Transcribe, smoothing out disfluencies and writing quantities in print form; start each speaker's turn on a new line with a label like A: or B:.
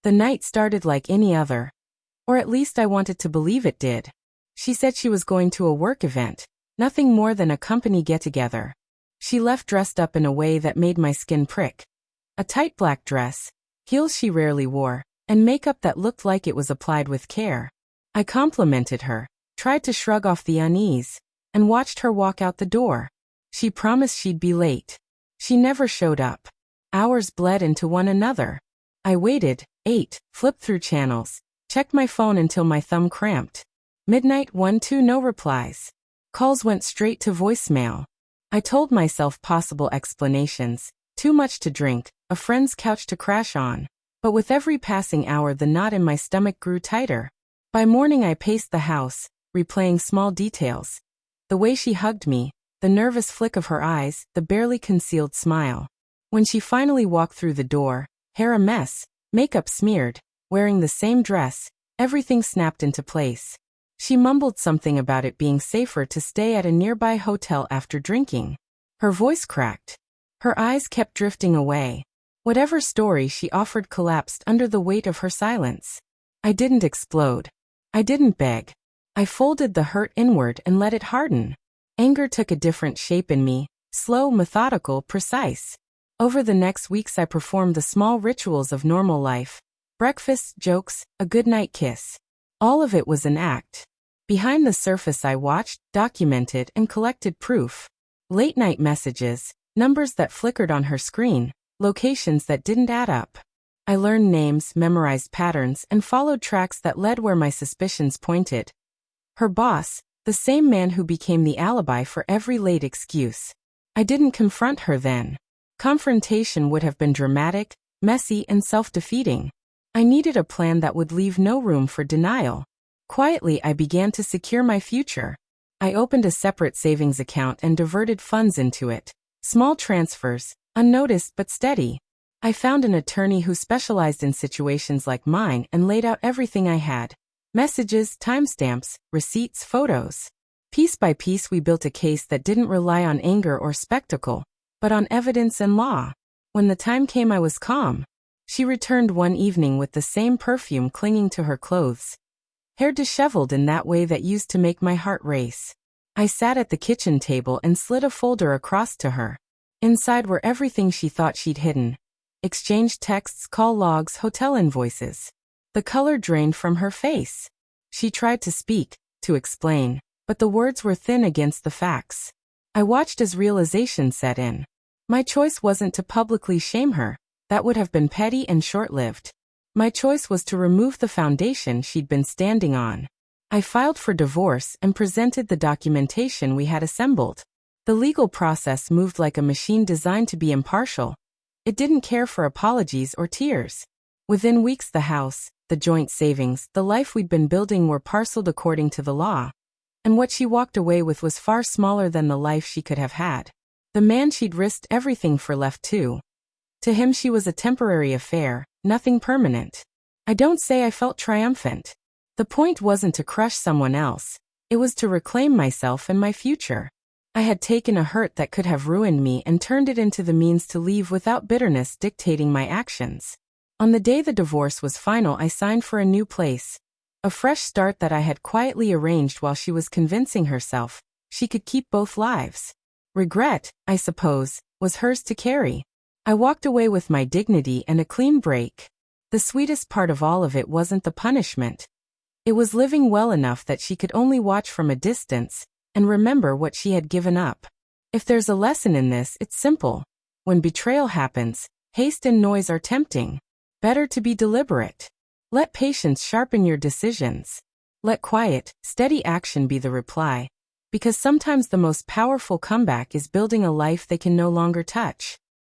A: The night started like any other. Or at least I wanted to believe it did. She said she was going to a work event, nothing more than a company get-together. She left dressed up in a way that made my skin prick. A tight black dress, heels she rarely wore, and makeup that looked like it was applied with care. I complimented her, tried to shrug off the unease, and watched her walk out the door. She promised she'd be late. She never showed up. Hours bled into one another. I waited, ate, flipped through channels, checked my phone until my thumb cramped. Midnight 1-2, no replies. Calls went straight to voicemail. I told myself possible explanations: too much to drink, a friend's couch to crash on. But with every passing hour the knot in my stomach grew tighter. By morning I paced the house, replaying small details. The way she hugged me, the nervous flick of her eyes, the barely concealed smile. When she finally walked through the door, hair a mess, makeup smeared, wearing the same dress, everything snapped into place. She mumbled something about it being safer to stay at a nearby hotel after drinking. Her voice cracked. Her eyes kept drifting away. Whatever story she offered collapsed under the weight of her silence. I didn't explode. I didn't beg. I folded the hurt inward and let it harden. Anger took a different shape in me, slow, methodical, precise. Over the next weeks I performed the small rituals of normal life. Breakfasts, jokes, a goodnight kiss. All of it was an act. Behind the surface I watched, documented, and collected proof. Late-night messages, numbers that flickered on her screen, locations that didn't add up. I learned names, memorized patterns, and followed tracks that led where my suspicions pointed. Her boss, the same man who became the alibi for every late excuse. I didn't confront her then. Confrontation would have been dramatic, messy, and self-defeating. I needed a plan that would leave no room for denial. Quietly I began to secure my future. I opened a separate savings account and diverted funds into it. Small transfers, unnoticed but steady. I found an attorney who specialized in situations like mine and laid out everything I had. Messages, timestamps, receipts, photos. Piece by piece we built a case that didn't rely on anger or spectacle, but on evidence and law. When the time came I was calm. She returned one evening with the same perfume clinging to her clothes. Hair disheveled in that way that used to make my heart race. I sat at the kitchen table and slid a folder across to her. Inside were everything she thought she'd hidden. Exchanged texts, call logs, hotel invoices. The color drained from her face. She tried to speak, to explain, but the words were thin against the facts. I watched as realization set in. My choice wasn't to publicly shame her. That would have been petty and short-lived. My choice was to remove the foundation she'd been standing on. I filed for divorce and presented the documentation we had assembled. The legal process moved like a machine designed to be impartial. It didn't care for apologies or tears. Within weeks the house, the joint savings, the life we'd been building were parceled according to the law. And what she walked away with was far smaller than the life she could have had. The man she'd risked everything for left too. To him she was a temporary affair, nothing permanent. I don't say I felt triumphant. The point wasn't to crush someone else. It was to reclaim myself and my future. I had taken a hurt that could have ruined me and turned it into the means to leave without bitterness dictating my actions. On the day the divorce was final I signed for a new place. A fresh start that I had quietly arranged while she was convincing herself she could keep both lives. Regret, I suppose, was hers to carry. I walked away with my dignity and a clean break. The sweetest part of all of it wasn't the punishment. It was living well enough that she could only watch from a distance and remember what she had given up. If there's a lesson in this, it's simple. When betrayal happens, haste and noise are tempting. Better to be deliberate. Let patience sharpen your decisions. Let quiet, steady action be the reply. Because sometimes the most powerful comeback is building a life they can no longer touch.